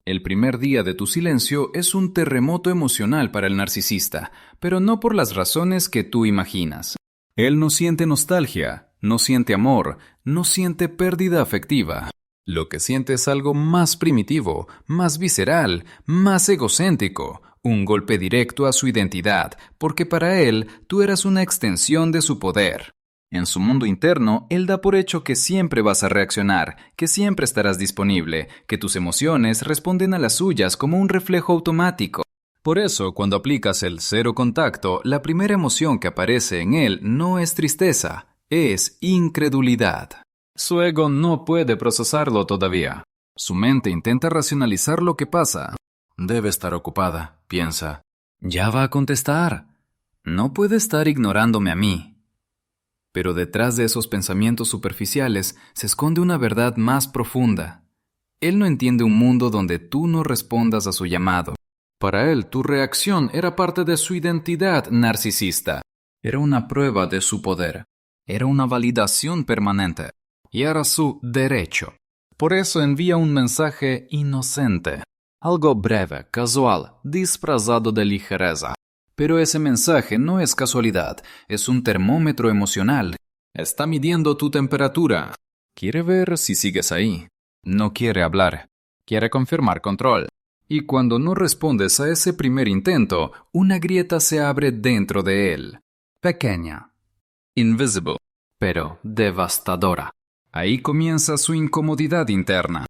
El primer día de tu silencio es un terremoto emocional para el narcisista, pero no por las razones que tú imaginas. Él no siente nostalgia, no siente amor, no siente pérdida afectiva. Lo que siente es algo más primitivo, más visceral, más egocéntrico, un golpe directo a su identidad, porque para él tú eras una extensión de su poder. En su mundo interno, él da por hecho que siempre vas a reaccionar, que siempre estarás disponible, que tus emociones responden a las suyas como un reflejo automático. Por eso, cuando aplicas el cero contacto, la primera emoción que aparece en él no es tristeza, es incredulidad. Su ego no puede procesarlo todavía. Su mente intenta racionalizar lo que pasa. Debe estar ocupada, piensa. Ya va a contestar. No puede estar ignorándome a mí. Pero detrás de esos pensamientos superficiales se esconde una verdad más profunda. Él no entiende un mundo donde tú no respondas a su llamado. Para él, tu reacción era parte de su identidad narcisista. Era una prueba de su poder. Era una validación permanente. Y era su derecho. Por eso envía un mensaje inocente. Algo breve, casual, disfrazado de ligereza. Pero ese mensaje no es casualidad, es un termómetro emocional. Está midiendo tu temperatura. Quiere ver si sigues ahí. No quiere hablar. Quiere confirmar control. Y cuando no respondes a ese primer intento, una grieta se abre dentro de él. Pequeña. Invisible. Pero devastadora. Ahí comienza su incomodidad interna.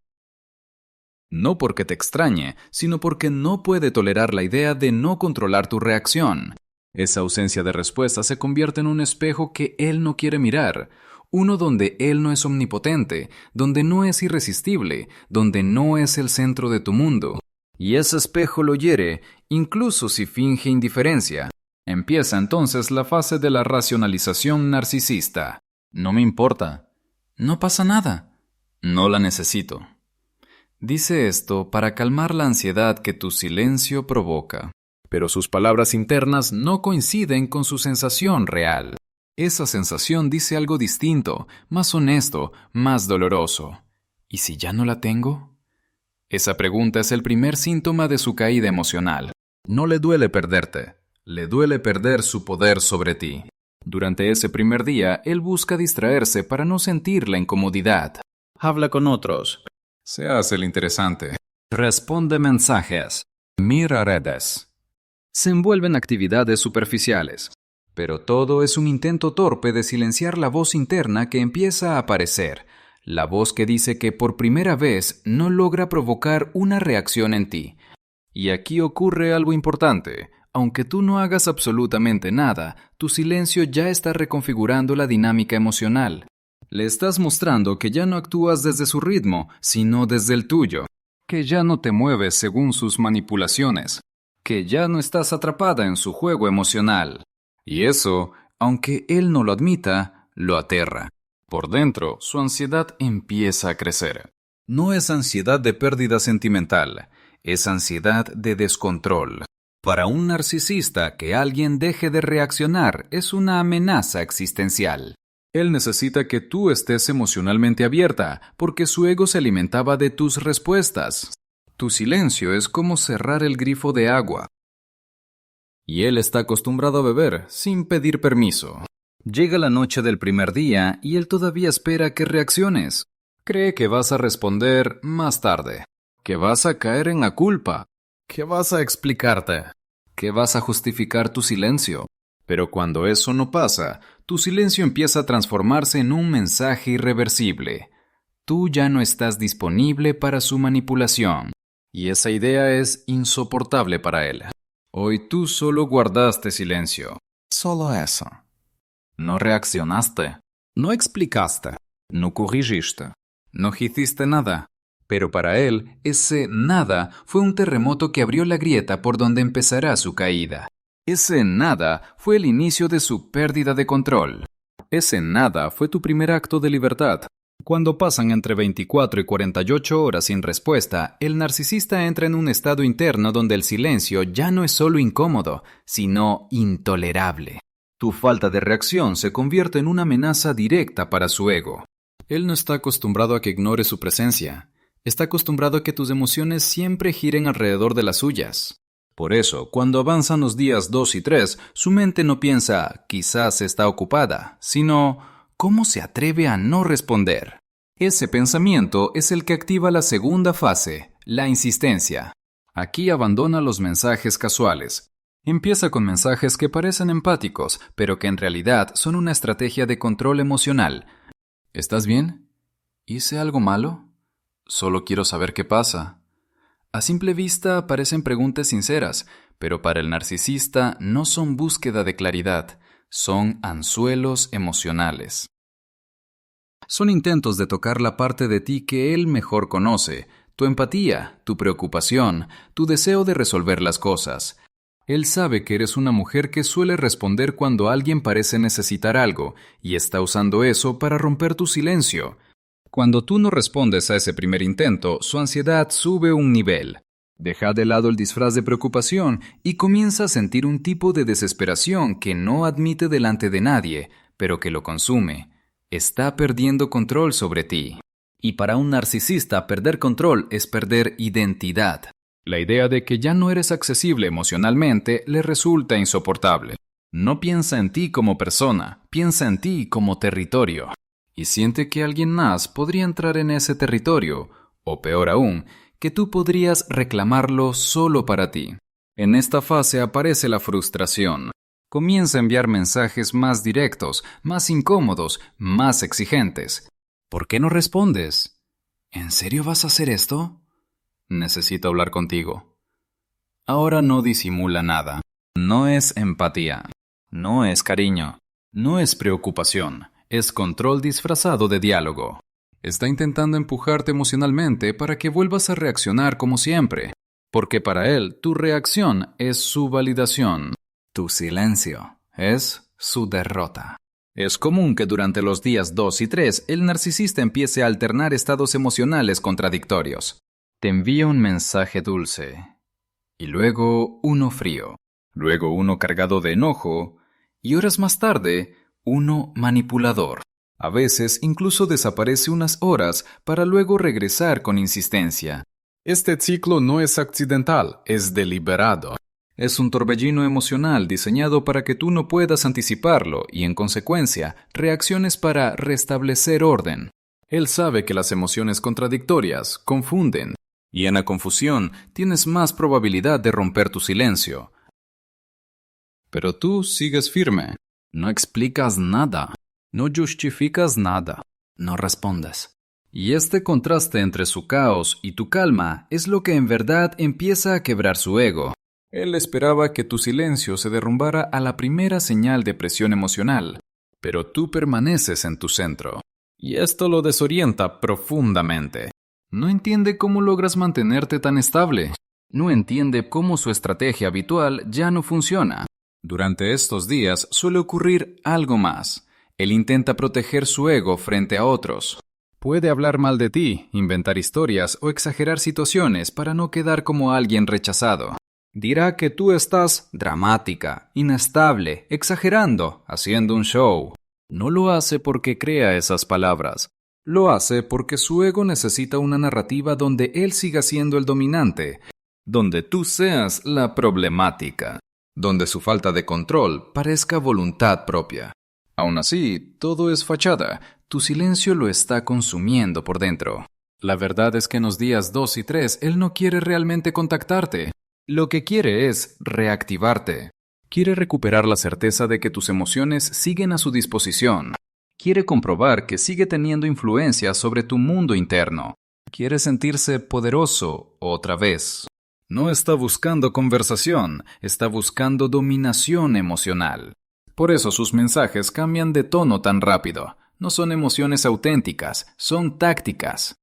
No porque te extrañe, sino porque no puede tolerar la idea de no controlar tu reacción. Esa ausencia de respuesta se convierte en un espejo que él no quiere mirar, uno donde él no es omnipotente, donde no es irresistible, donde no es el centro de tu mundo. Y ese espejo lo hiere, incluso si finge indiferencia. Empieza entonces la fase de la racionalización narcisista. No me importa. No pasa nada. No la necesito. Dice esto para calmar la ansiedad que tu silencio provoca. Pero sus palabras internas no coinciden con su sensación real. Esa sensación dice algo distinto, más honesto, más doloroso. ¿Y si ya no la tengo? Esa pregunta es el primer síntoma de su caída emocional. No le duele perderte, le duele perder su poder sobre ti. Durante ese primer día, él busca distraerse para no sentir la incomodidad. Habla con otros. Se hace el interesante. Responde mensajes. Mira redes. Se envuelve en actividades superficiales. Pero todo es un intento torpe de silenciar la voz interna que empieza a aparecer. La voz que dice que por primera vez no logra provocar una reacción en ti. Y aquí ocurre algo importante. Aunque tú no hagas absolutamente nada, tu silencio ya está reconfigurando la dinámica emocional. Le estás mostrando que ya no actúas desde su ritmo, sino desde el tuyo. Que ya no te mueves según sus manipulaciones. Que ya no estás atrapada en su juego emocional. Y eso, aunque él no lo admita, lo aterra. Por dentro, su ansiedad empieza a crecer. No es ansiedad de pérdida sentimental, es ansiedad de descontrol. Para un narcisista, que alguien deje de reaccionar es una amenaza existencial. Él necesita que tú estés emocionalmente abierta, porque su ego se alimentaba de tus respuestas. Tu silencio es como cerrar el grifo de agua. Y él está acostumbrado a beber, sin pedir permiso. Llega la noche del primer día y él todavía espera que reacciones. Cree que vas a responder más tarde, que vas a caer en la culpa, que vas a explicarte, que vas a justificar tu silencio. Pero cuando eso no pasa, tu silencio empieza a transformarse en un mensaje irreversible. Tú ya no estás disponible para su manipulación. Y esa idea es insoportable para él. Hoy tú solo guardaste silencio. Solo eso. No reaccionaste. No explicaste. No corrigiste. No hiciste nada. Pero para él, ese nada fue un terremoto que abrió la grieta por donde empezará su caída. Ese nada fue el inicio de su pérdida de control. Ese nada fue tu primer acto de libertad. Cuando pasan entre 24 y 48 horas sin respuesta, el narcisista entra en un estado interno donde el silencio ya no es solo incómodo, sino intolerable. Tu falta de reacción se convierte en una amenaza directa para su ego. Él no está acostumbrado a que ignores su presencia. Está acostumbrado a que tus emociones siempre giren alrededor de las suyas. Por eso, cuando avanzan los días 2 y 3, su mente no piensa, quizás está ocupada, sino, ¿cómo se atreve a no responder? Ese pensamiento es el que activa la segunda fase, la insistencia. Aquí abandona los mensajes casuales. Empieza con mensajes que parecen empáticos, pero que en realidad son una estrategia de control emocional. ¿Estás bien? ¿Hice algo malo? Solo quiero saber qué pasa. A simple vista parecen preguntas sinceras, pero para el narcisista no son búsqueda de claridad, son anzuelos emocionales. Son intentos de tocar la parte de ti que él mejor conoce, tu empatía, tu preocupación, tu deseo de resolver las cosas. Él sabe que eres una mujer que suele responder cuando alguien parece necesitar algo, y está usando eso para romper tu silencio. Cuando tú no respondes a ese primer intento, su ansiedad sube un nivel. Deja de lado el disfraz de preocupación y comienza a sentir un tipo de desesperación que no admite delante de nadie, pero que lo consume. Está perdiendo control sobre ti. Y para un narcisista, perder control es perder identidad. La idea de que ya no eres accesible emocionalmente le resulta insoportable. No piensa en ti como persona, piensa en ti como territorio. Y siente que alguien más podría entrar en ese territorio, o peor aún, que tú podrías reclamarlo solo para ti. En esta fase aparece la frustración. Comienza a enviar mensajes más directos, más incómodos, más exigentes. ¿Por qué no respondes? ¿En serio vas a hacer esto? Necesito hablar contigo. Ahora no disimula nada. No es empatía. No es cariño. No es preocupación. Es control disfrazado de diálogo. Está intentando empujarte emocionalmente para que vuelvas a reaccionar como siempre, porque para él tu reacción es su validación. Tu silencio es su derrota. Es común que durante los días 2 y 3 el narcisista empiece a alternar estados emocionales contradictorios. Te envía un mensaje dulce, y luego uno frío, luego uno cargado de enojo, y horas más tarde, uno manipulador. A veces incluso desaparece unas horas para luego regresar con insistencia. Este ciclo no es accidental, es deliberado. Es un torbellino emocional diseñado para que tú no puedas anticiparlo y, en consecuencia, reacciones para restablecer orden. Él sabe que las emociones contradictorias confunden, y en la confusión tienes más probabilidad de romper tu silencio. Pero tú sigues firme. No explicas nada. No justificas nada. No respondes. Y este contraste entre su caos y tu calma es lo que en verdad empieza a quebrar su ego. Él esperaba que tu silencio se derrumbara a la primera señal de presión emocional, pero tú permaneces en tu centro. Y esto lo desorienta profundamente. No entiende cómo logras mantenerte tan estable. No entiende cómo su estrategia habitual ya no funciona. Durante estos días suele ocurrir algo más. Él intenta proteger su ego frente a otros. Puede hablar mal de ti, inventar historias o exagerar situaciones para no quedar como alguien rechazado. Dirá que tú estás dramática, inestable, exagerando, haciendo un show. No lo hace porque crea esas palabras. Lo hace porque su ego necesita una narrativa donde él siga siendo el dominante, donde tú seas la problemática, donde su falta de control parezca voluntad propia. Aún así, todo es fachada. Tu silencio lo está consumiendo por dentro. La verdad es que en los días 2 y 3 él no quiere realmente contactarte. Lo que quiere es reactivarte. Quiere recuperar la certeza de que tus emociones siguen a su disposición. Quiere comprobar que sigue teniendo influencia sobre tu mundo interno. Quiere sentirse poderoso otra vez. No está buscando conversación, está buscando dominación emocional. Por eso sus mensajes cambian de tono tan rápido. No son emociones auténticas, son tácticas.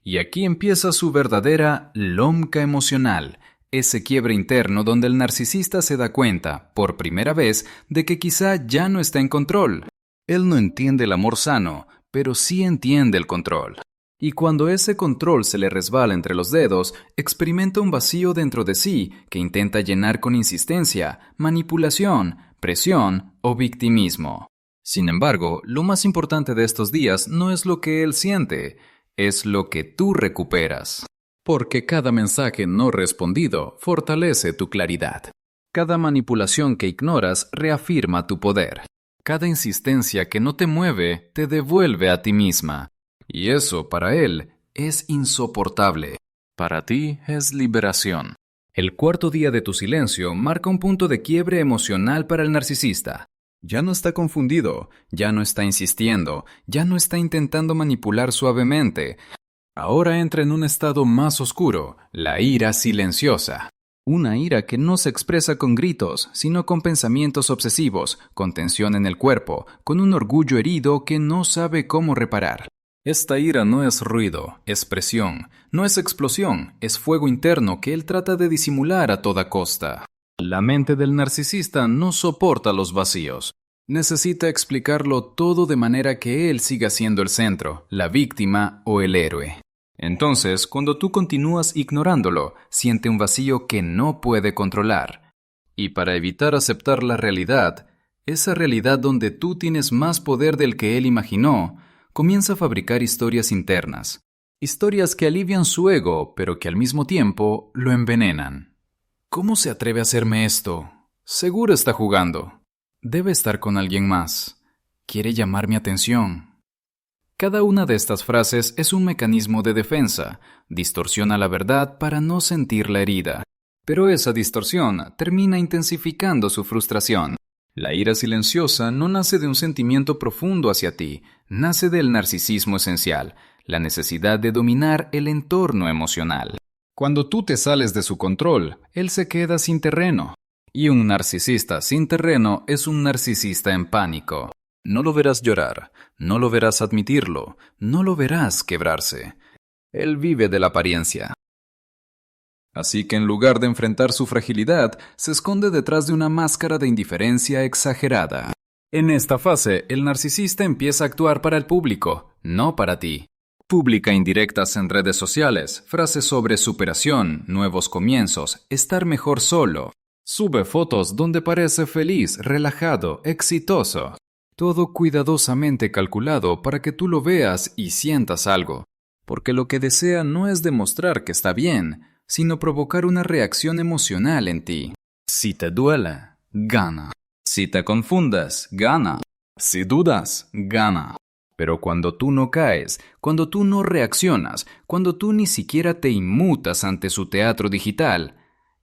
Y aquí empieza su verdadera lomca emocional, ese quiebre interno donde el narcisista se da cuenta, por primera vez, de que quizá ya no está en control. Él no entiende el amor sano, pero sí entiende el control. Y cuando ese control se le resbala entre los dedos, experimenta un vacío dentro de sí que intenta llenar con insistencia, manipulación, presión o victimismo. Sin embargo, lo más importante de estos días no es lo que él siente, es lo que tú recuperas. Porque cada mensaje no respondido fortalece tu claridad. Cada manipulación que ignoras reafirma tu poder. Cada insistencia que no te mueve te devuelve a ti misma. Y eso para él es insoportable. Para ti es liberación. El cuarto día de tu silencio marca un punto de quiebre emocional para el narcisista. Ya no está confundido, ya no está insistiendo, ya no está intentando manipular suavemente. Ahora entra en un estado más oscuro, la ira silenciosa. Una ira que no se expresa con gritos, sino con pensamientos obsesivos, con tensión en el cuerpo, con un orgullo herido que no sabe cómo reparar. Esta ira no es ruido, es presión, no es explosión, es fuego interno que él trata de disimular a toda costa. La mente del narcisista no soporta los vacíos. Necesita explicarlo todo de manera que él siga siendo el centro, la víctima o el héroe. Entonces, cuando tú continúas ignorándolo, siente un vacío que no puede controlar. Y para evitar aceptar la realidad, esa realidad donde tú tienes más poder del que él imaginó, comienza a fabricar historias internas. Historias que alivian su ego, pero que al mismo tiempo lo envenenan. ¿Cómo se atreve a hacerme esto? Seguro está jugando. Debe estar con alguien más. Quiere llamar mi atención. Cada una de estas frases es un mecanismo de defensa. Distorsiona la verdad para no sentir la herida. Pero esa distorsión termina intensificando su frustración. La ira silenciosa no nace de un sentimiento profundo hacia ti, nace del narcisismo esencial, la necesidad de dominar el entorno emocional. Cuando tú te sales de su control, él se queda sin terreno. Y un narcisista sin terreno es un narcisista en pánico. No lo verás llorar, no lo verás admitirlo, no lo verás quebrarse. Él vive de la apariencia. Así que en lugar de enfrentar su fragilidad, se esconde detrás de una máscara de indiferencia exagerada. En esta fase, el narcisista empieza a actuar para el público, no para ti. Publica indirectas en redes sociales, frases sobre superación, nuevos comienzos, estar mejor solo. Sube fotos donde parece feliz, relajado, exitoso. Todo cuidadosamente calculado para que tú lo veas y sientas algo. Porque lo que desea no es demostrar que está bien, sino provocar una reacción emocional en ti. Si te duele, gana. Si te confundas, gana. Si dudas, gana. Pero cuando tú no caes, cuando tú no reaccionas, cuando tú ni siquiera te inmutas ante su teatro digital,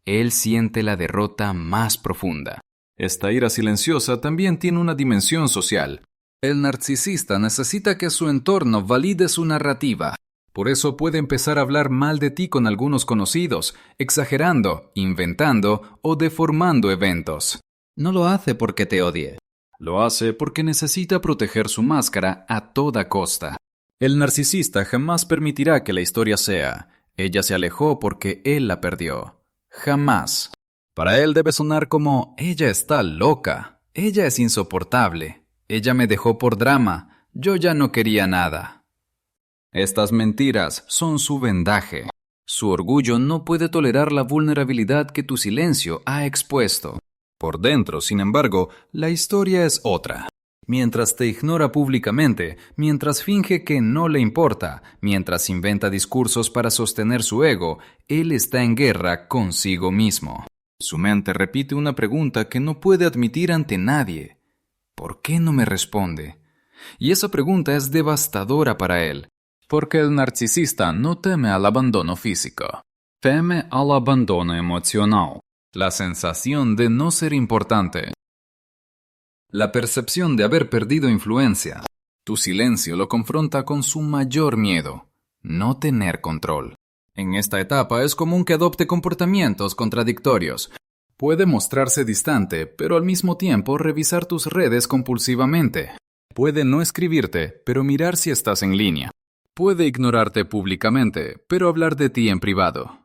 él siente la derrota más profunda. Esta ira silenciosa también tiene una dimensión social. El narcisista necesita que su entorno valide su narrativa. Por eso puede empezar a hablar mal de ti con algunos conocidos, exagerando, inventando o deformando eventos. No lo hace porque te odie. Lo hace porque necesita proteger su máscara a toda costa. El narcisista jamás permitirá que la historia sea: ella se alejó porque él la perdió. Jamás. Para él debe sonar como: ella está loca, ella es insoportable, ella me dejó por drama, yo ya no quería nada. Estas mentiras son su vendaje. Su orgullo no puede tolerar la vulnerabilidad que tu silencio ha expuesto. Por dentro, sin embargo, la historia es otra. Mientras te ignora públicamente, mientras finge que no le importa, mientras inventa discursos para sostener su ego, él está en guerra consigo mismo. Su mente repite una pregunta que no puede admitir ante nadie. ¿Por qué no me responde? Y esa pregunta es devastadora para él, porque el narcisista no teme al abandono físico, teme al abandono emocional, la sensación de no ser importante. La percepción de haber perdido influencia. Tu silencio lo confronta con su mayor miedo: no tener control. En esta etapa es común que adopte comportamientos contradictorios. Puede mostrarse distante, pero al mismo tiempo revisar tus redes compulsivamente. Puede no escribirte, pero mirar si estás en línea. Puede ignorarte públicamente, pero hablar de ti en privado.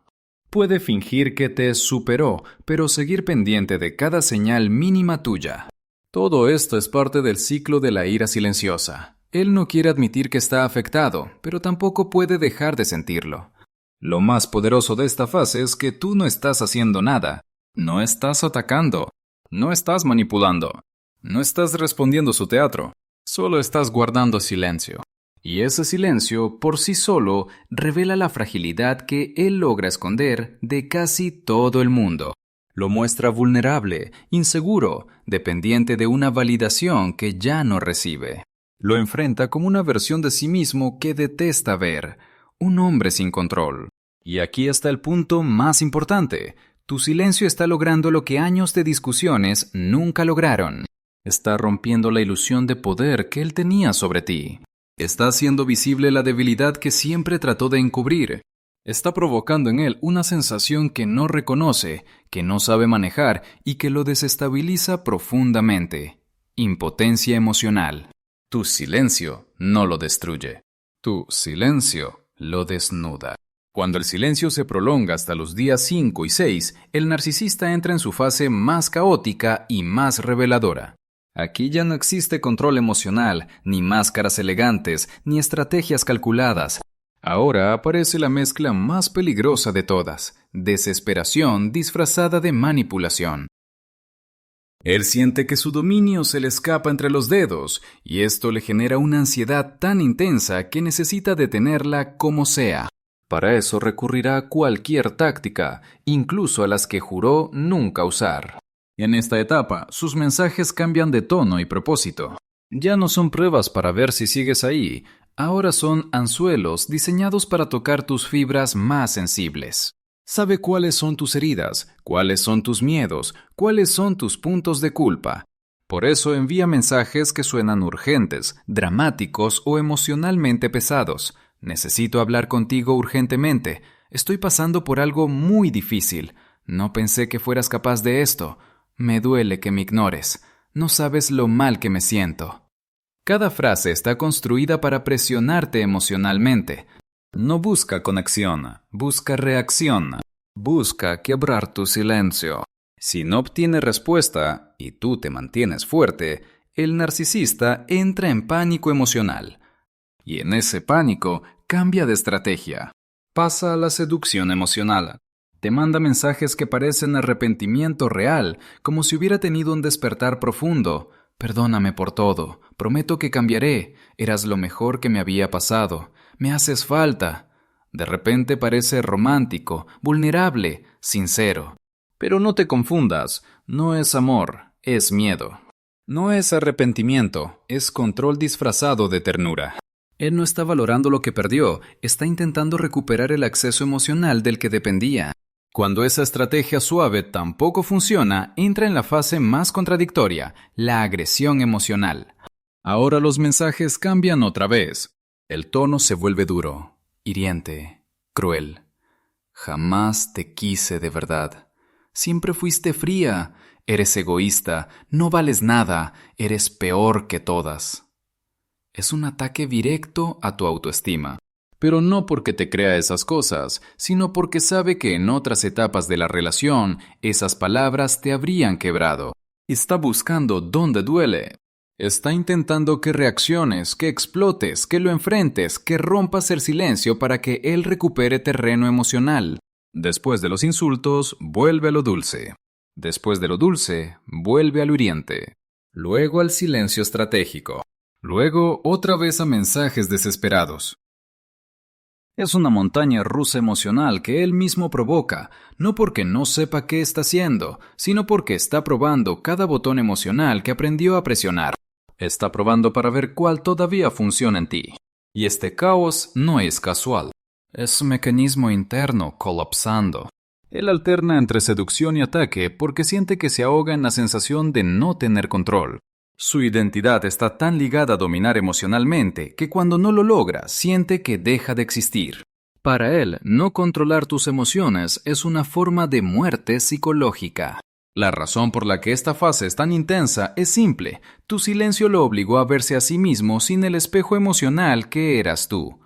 Puede fingir que te superó, pero seguir pendiente de cada señal mínima tuya. Todo esto es parte del ciclo de la ira silenciosa. Él no quiere admitir que está afectado, pero tampoco puede dejar de sentirlo. Lo más poderoso de esta fase es que tú no estás haciendo nada. No estás atacando. No estás manipulando. No estás respondiendo su teatro. Solo estás guardando silencio. Y ese silencio, por sí solo, revela la fragilidad que él logra esconder de casi todo el mundo. Lo muestra vulnerable, inseguro, dependiente de una validación que ya no recibe. Lo enfrenta como una versión de sí mismo que detesta ver, un hombre sin control. Y aquí está el punto más importante. Tu silencio está logrando lo que años de discusiones nunca lograron. Está rompiendo la ilusión de poder que él tenía sobre ti. Está haciendo visible la debilidad que siempre trató de encubrir. Está provocando en él una sensación que no reconoce, que no sabe manejar y que lo desestabiliza profundamente. Impotencia emocional. Tu silencio no lo destruye. Tu silencio lo desnuda. Cuando el silencio se prolonga hasta los días 5 y 6, el narcisista entra en su fase más caótica y más reveladora. Aquí ya no existe control emocional, ni máscaras elegantes, ni estrategias calculadas. Ahora aparece la mezcla más peligrosa de todas: desesperación disfrazada de manipulación. Él siente que su dominio se le escapa entre los dedos, y esto le genera una ansiedad tan intensa que necesita detenerla como sea. Para eso recurrirá a cualquier táctica, incluso a las que juró nunca usar. En esta etapa, sus mensajes cambian de tono y propósito. Ya no son pruebas para ver si sigues ahí, ahora son anzuelos diseñados para tocar tus fibras más sensibles. Sabe cuáles son tus heridas, cuáles son tus miedos, cuáles son tus puntos de culpa. Por eso envía mensajes que suenan urgentes, dramáticos o emocionalmente pesados. Necesito hablar contigo urgentemente. Estoy pasando por algo muy difícil. No pensé que fueras capaz de esto. Me duele que me ignores. No sabes lo mal que me siento. Cada frase está construida para presionarte emocionalmente. No busca conexión, busca reacción. Busca quebrar tu silencio. Si no obtiene respuesta y tú te mantienes fuerte, el narcisista entra en pánico emocional. Y en ese pánico cambia de estrategia. Pasa a la seducción emocional. Te manda mensajes que parecen arrepentimiento real, como si hubiera tenido un despertar profundo. Perdóname por todo. Prometo que cambiaré. Eras lo mejor que me había pasado. Me haces falta. De repente parece romántico, vulnerable, sincero. Pero no te confundas. No es amor, es miedo. No es arrepentimiento, es control disfrazado de ternura. Él no está valorando lo que perdió, está intentando recuperar el acceso emocional del que dependía. Cuando esa estrategia suave tampoco funciona, entra en la fase más contradictoria, la agresión emocional. Ahora los mensajes cambian otra vez. El tono se vuelve duro, hiriente, cruel. Jamás te quise de verdad. Siempre fuiste fría, eres egoísta, no vales nada, eres peor que todas. Es un ataque directo a tu autoestima. Pero no porque te crea esas cosas, sino porque sabe que en otras etapas de la relación esas palabras te habrían quebrado. Está buscando dónde duele. Está intentando que reacciones, que explotes, que lo enfrentes, que rompas el silencio para que él recupere terreno emocional. Después de los insultos, vuelve a lo dulce. Después de lo dulce, vuelve a lo hiriente. Luego al silencio estratégico. Luego otra vez a mensajes desesperados. Es una montaña rusa emocional que él mismo provoca, no porque no sepa qué está haciendo, sino porque está probando cada botón emocional que aprendió a presionar. Está probando para ver cuál todavía funciona en ti. Y este caos no es casual. Es un mecanismo interno colapsando. Él alterna entre seducción y ataque porque siente que se ahoga en la sensación de no tener control. Su identidad está tan ligada a dominar emocionalmente que cuando no lo logra, siente que deja de existir. Para él, no controlar tus emociones es una forma de muerte psicológica. La razón por la que esta fase es tan intensa es simple. Tu silencio lo obligó a verse a sí mismo sin el espejo emocional que eras tú.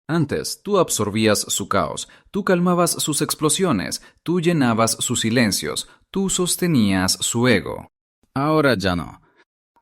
Antes, tú absorbías su caos, tú calmabas sus explosiones, tú llenabas sus silencios, tú sostenías su ego. Ahora ya no.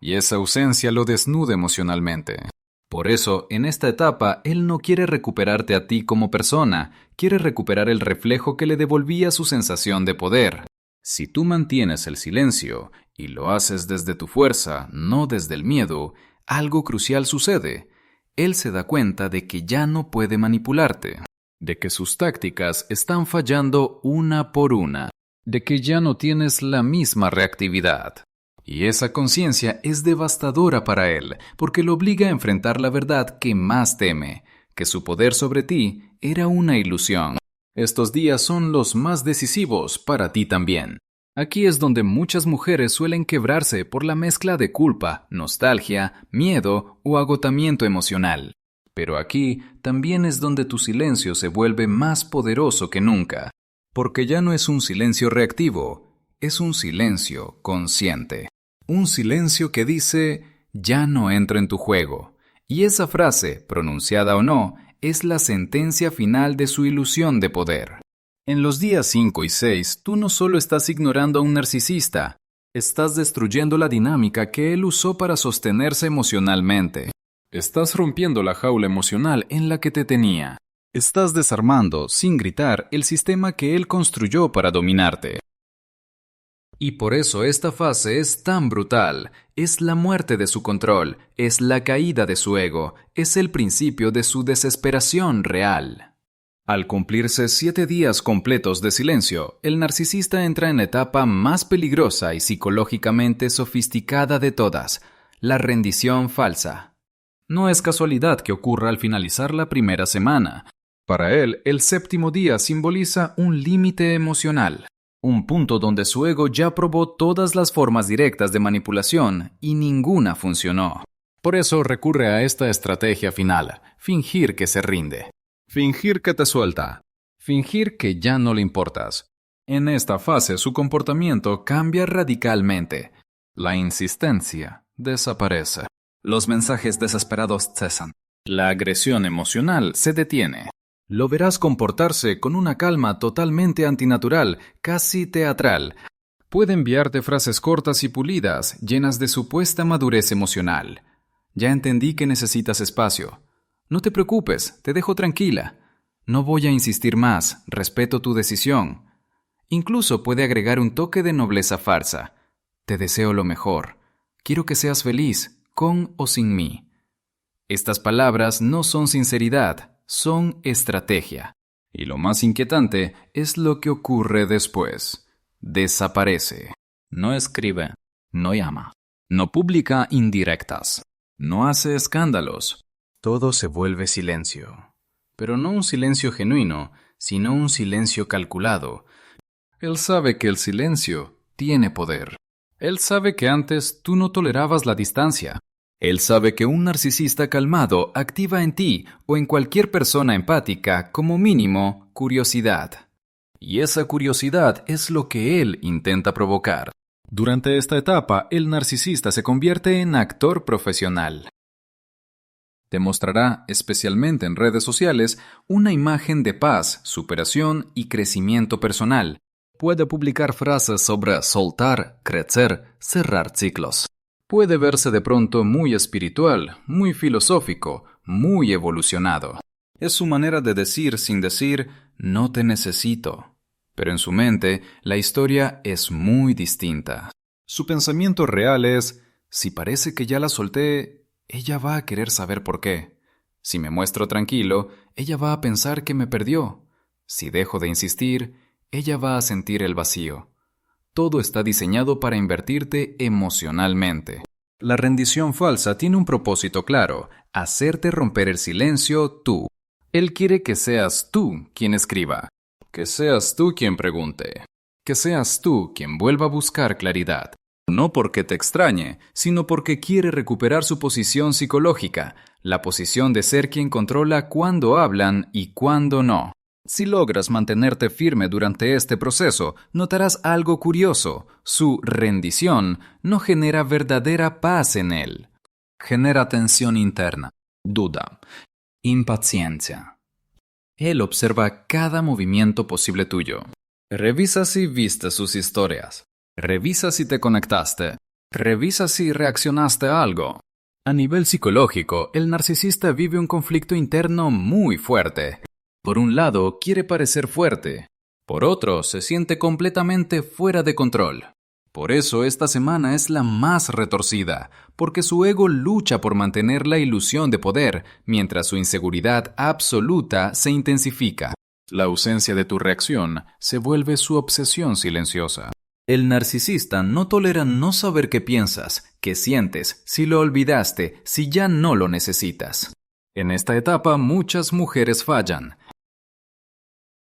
Y esa ausencia lo desnuda emocionalmente. Por eso, en esta etapa, él no quiere recuperarte a ti como persona, quiere recuperar el reflejo que le devolvía su sensación de poder. Si tú mantienes el silencio, y lo haces desde tu fuerza, no desde el miedo, algo crucial sucede. Él se da cuenta de que ya no puede manipularte, de que sus tácticas están fallando una por una, de que ya no tienes la misma reactividad. Y esa conciencia es devastadora para él, porque lo obliga a enfrentar la verdad que más teme, que su poder sobre ti era una ilusión. Estos días son los más decisivos para ti también. Aquí es donde muchas mujeres suelen quebrarse por la mezcla de culpa, nostalgia, miedo o agotamiento emocional. Pero aquí también es donde tu silencio se vuelve más poderoso que nunca, porque ya no es un silencio reactivo, es un silencio consciente. Un silencio que dice, ya no entro en tu juego. Y esa frase, pronunciada o no, es la sentencia final de su ilusión de poder. En los días 5 y 6, tú no solo estás ignorando a un narcisista, estás destruyendo la dinámica que él usó para sostenerse emocionalmente. Estás rompiendo la jaula emocional en la que te tenía. Estás desarmando, sin gritar, el sistema que él construyó para dominarte. Y por eso esta fase es tan brutal. Es la muerte de su control, es la caída de su ego, es el principio de su desesperación real. Al cumplirse 7 días completos de silencio, el narcisista entra en la etapa más peligrosa y psicológicamente sofisticada de todas, la rendición falsa. No es casualidad que ocurra al finalizar la primera semana. Para él, el 7º día simboliza un límite emocional, un punto donde su ego ya probó todas las formas directas de manipulación y ninguna funcionó. Por eso recurre a esta estrategia final, fingir que se rinde. Fingir que te suelta. Fingir que ya no le importas. En esta fase su comportamiento cambia radicalmente. La insistencia desaparece. Los mensajes desesperados cesan. La agresión emocional se detiene. Lo verás comportarse con una calma totalmente antinatural, casi teatral. Puede enviarte frases cortas y pulidas, llenas de supuesta madurez emocional. Ya entendí que necesitas espacio. No te preocupes, te dejo tranquila. No voy a insistir más, respeto tu decisión. Incluso puede agregar un toque de nobleza falsa. Te deseo lo mejor. Quiero que seas feliz, con o sin mí. Estas palabras no son sinceridad, son estrategia. Y lo más inquietante es lo que ocurre después. Desaparece. No escribe, no llama, no publica indirectas, no hace escándalos. Todo se vuelve silencio. Pero no un silencio genuino, sino un silencio calculado. Él sabe que el silencio tiene poder. Él sabe que antes tú no tolerabas la distancia. Él sabe que un narcisista calmado activa en ti o en cualquier persona empática, como mínimo, curiosidad. Y esa curiosidad es lo que él intenta provocar. Durante esta etapa, el narcisista se convierte en actor profesional. Te mostrará, especialmente en redes sociales, una imagen de paz, superación y crecimiento personal. Puede publicar frases sobre soltar, crecer, cerrar ciclos. Puede verse de pronto muy espiritual, muy filosófico, muy evolucionado. Es su manera de decir sin decir, no te necesito. Pero en su mente, la historia es muy distinta. Su pensamiento real es, si parece que ya la solté, ella va a querer saber por qué. Si me muestro tranquilo, ella va a pensar que me perdió. Si dejo de insistir, ella va a sentir el vacío. Todo está diseñado para invertirte emocionalmente. La rendición falsa tiene un propósito claro, hacerte romper el silencio tú. Él quiere que seas tú quien escriba, que seas tú quien pregunte, que seas tú quien vuelva a buscar claridad. No porque te extrañe, sino porque quiere recuperar su posición psicológica, la posición de ser quien controla cuándo hablan y cuándo no. Si logras mantenerte firme durante este proceso, notarás algo curioso. Su rendición no genera verdadera paz en él. Genera tensión interna, duda, impaciencia. Él observa cada movimiento posible tuyo. Revisa si viste sus historias. Revisa si te conectaste. Revisa si reaccionaste a algo. A nivel psicológico, el narcisista vive un conflicto interno muy fuerte. Por un lado, quiere parecer fuerte. Por otro, se siente completamente fuera de control. Por eso esta semana es la más retorcida, porque su ego lucha por mantener la ilusión de poder, mientras su inseguridad absoluta se intensifica. La ausencia de tu reacción se vuelve su obsesión silenciosa. El narcisista no tolera no saber qué piensas, qué sientes, si lo olvidaste, si ya no lo necesitas. En esta etapa muchas mujeres fallan,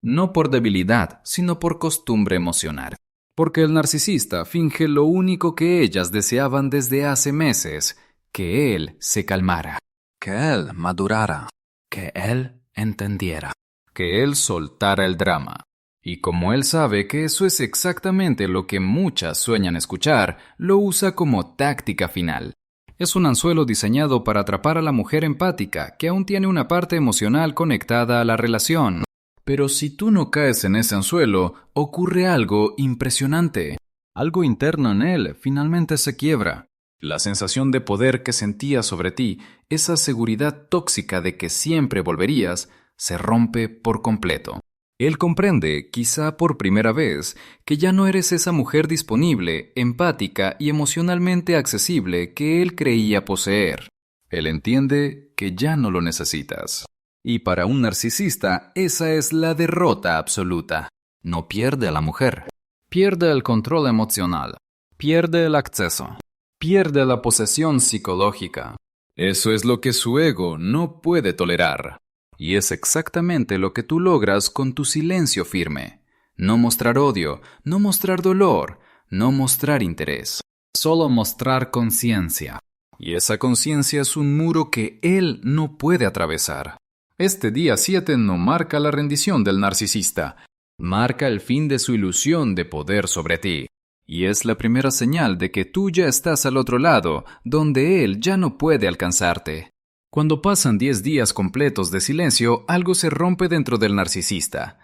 no por debilidad, sino por costumbre emocional. Porque el narcisista finge lo único que ellas deseaban desde hace meses, que él se calmara, que él madurara, que él entendiera, que él soltara el drama. Y como él sabe que eso es exactamente lo que muchas sueñan escuchar, lo usa como táctica final. Es un anzuelo diseñado para atrapar a la mujer empática, que aún tiene una parte emocional conectada a la relación. Pero si tú no caes en ese anzuelo, ocurre algo impresionante. Algo interno en él finalmente se quiebra. La sensación de poder que sentía sobre ti, esa seguridad tóxica de que siempre volverías, se rompe por completo. Él comprende, quizá por primera vez, que ya no eres esa mujer disponible, empática y emocionalmente accesible que él creía poseer. Él entiende que ya no lo necesitas. Y para un narcisista, esa es la derrota absoluta. No pierde a la mujer. Pierde el control emocional. Pierde el acceso. Pierde la posesión psicológica. Eso es lo que su ego no puede tolerar. Y es exactamente lo que tú logras con tu silencio firme. No mostrar odio, no mostrar dolor, no mostrar interés. Solo mostrar conciencia. Y esa conciencia es un muro que él no puede atravesar. Este día 7 no marca la rendición del narcisista, marca el fin de su ilusión de poder sobre ti. Y es la primera señal de que tú ya estás al otro lado, donde él ya no puede alcanzarte. Cuando pasan 10 días completos de silencio, algo se rompe dentro del narcisista.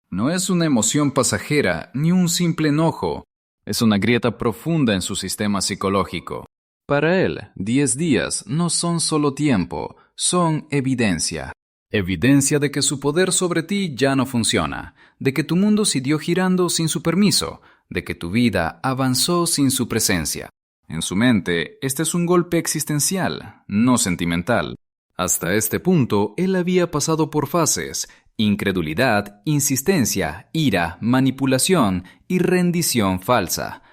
No es una emoción pasajera, ni un simple enojo. Es una grieta profunda en su sistema psicológico. Para él, 10 días no son solo tiempo, son evidencia. Evidencia de que su poder sobre ti ya no funciona, de que tu mundo siguió girando sin su permiso, de que tu vida avanzó sin su presencia. En su mente, este es un golpe existencial, no sentimental. Hasta este punto, él había pasado por fases: incredulidad, insistencia, ira, manipulación y rendición falsa.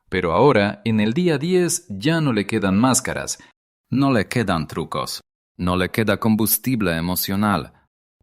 Pero ahora, en el día 10, ya no le quedan máscaras, no le quedan trucos, no le queda combustible emocional.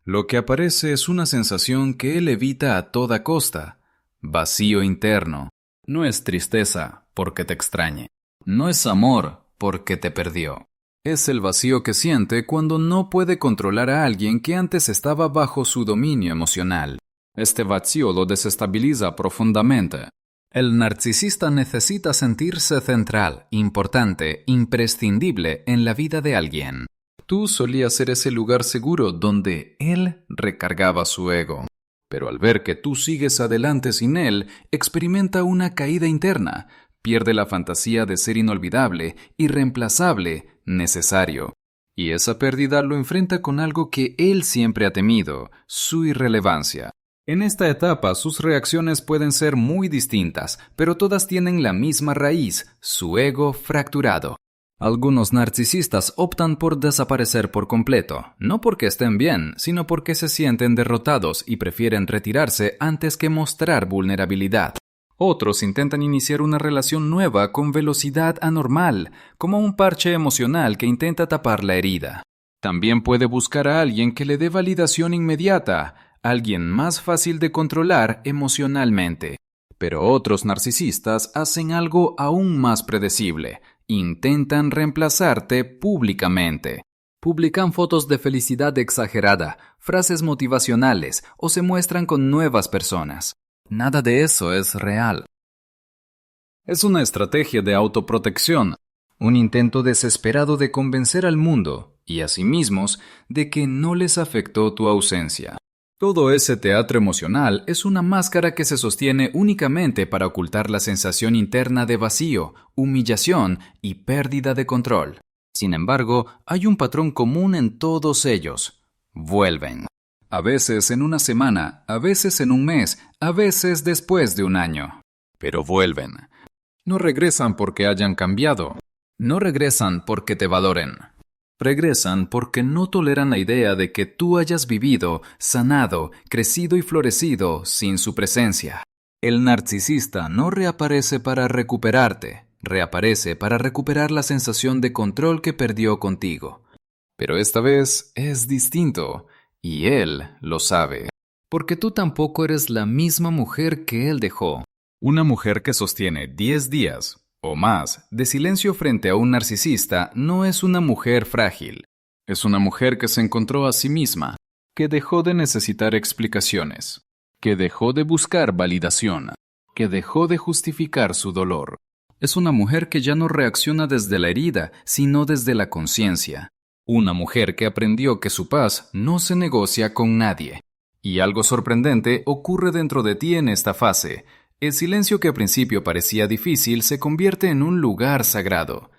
Lo que aparece es una sensación que él evita a toda costa: vacío interno. No es tristeza porque te extrañe. No es amor porque te perdió. Es el vacío que siente cuando no puede controlar a alguien que antes estaba bajo su dominio emocional. Este vacío lo desestabiliza profundamente. El narcisista necesita sentirse central, importante, imprescindible en la vida de alguien. Tú solías ser ese lugar seguro donde él recargaba su ego. Pero al ver que tú sigues adelante sin él, experimenta una caída interna. Pierde la fantasía de ser inolvidable, irreemplazable, necesario. Y esa pérdida lo enfrenta con algo que él siempre ha temido: su irrelevancia. En esta etapa sus reacciones pueden ser muy distintas, pero todas tienen la misma raíz: su ego fracturado. Algunos narcisistas optan por desaparecer por completo, no porque estén bien, sino porque se sienten derrotados y prefieren retirarse antes que mostrar vulnerabilidad. Otros intentan iniciar una relación nueva con velocidad anormal, como un parche emocional que intenta tapar la herida. También puede buscar a alguien que le dé validación inmediata, alguien más fácil de controlar emocionalmente. Pero otros narcisistas hacen algo aún más predecible: intentan reemplazarte públicamente. Publican fotos de felicidad exagerada, frases motivacionales o se muestran con nuevas personas. Nada de eso es real. Es una estrategia de autoprotección, un intento desesperado de convencer al mundo y a sí mismos de que no les afectó tu ausencia. Todo ese teatro emocional es una máscara que se sostiene únicamente para ocultar la sensación interna de vacío, humillación y pérdida de control. Sin embargo, hay un patrón común en todos ellos: vuelven. A veces en una semana, a veces en un mes, a veces después de un año. pero vuelven. No regresan porque hayan cambiado. No regresan porque te valoren. Regresan porque no toleran la idea de que tú hayas vivido, sanado, crecido y florecido sin su presencia. El narcisista no reaparece para recuperarte, reaparece para recuperar la sensación de control que perdió contigo. Pero esta vez es distinto, y él lo sabe. Porque tú tampoco eres la misma mujer que él dejó. Una mujer que sostiene 10 días o más de silencio frente a un narcisista no es una mujer frágil. Es una mujer que se encontró a sí misma, que dejó de necesitar explicaciones, que dejó de buscar validación, que dejó de justificar su dolor. Es una mujer que ya no reacciona desde la herida, sino desde la conciencia. Una mujer que aprendió que su paz no se negocia con nadie. Y algo sorprendente ocurre dentro de ti en esta fase. El silencio que al principio parecía difícil se convierte en un lugar sagrado.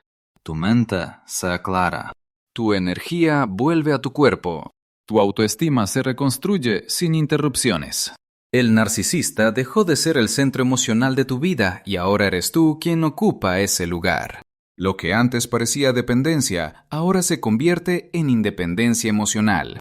Tu mente se aclara. Tu energía vuelve a tu cuerpo. Tu autoestima se reconstruye sin interrupciones. El narcisista dejó de ser el centro emocional de tu vida y ahora eres tú quien ocupa ese lugar. Lo que antes parecía dependencia, ahora se convierte en independencia emocional.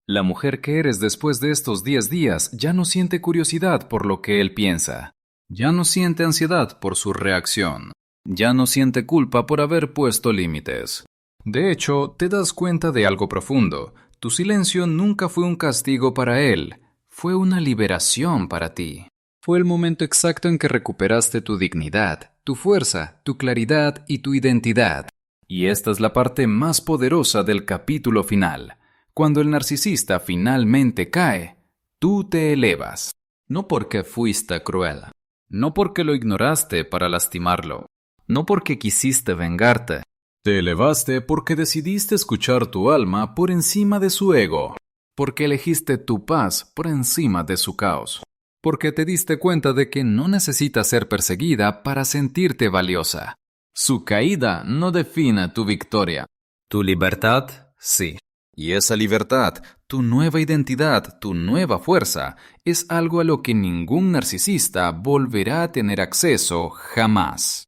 La mujer que eres después de estos 10 días ya no siente curiosidad por lo que él piensa. Ya no siente ansiedad por su reacción. Ya no siente culpa por haber puesto límites. De hecho, te das cuenta de algo profundo. Tu silencio nunca fue un castigo para él. Fue una liberación para ti. Fue el momento exacto en que recuperaste tu dignidad, tu fuerza, tu claridad y tu identidad. Y esta es la parte más poderosa del capítulo final. Cuando el narcisista finalmente cae, tú te elevas. No porque fuiste cruel, no porque lo ignoraste para lastimarlo, no porque quisiste vengarte. Te elevaste porque decidiste escuchar tu alma por encima de su ego, porque elegiste tu paz por encima de su caos, porque te diste cuenta de que no necesitas ser perseguida para sentirte valiosa. Su caída no define tu victoria. Tu libertad, sí. Y esa libertad, tu nueva identidad, tu nueva fuerza, es algo a lo que ningún narcisista volverá a tener acceso jamás.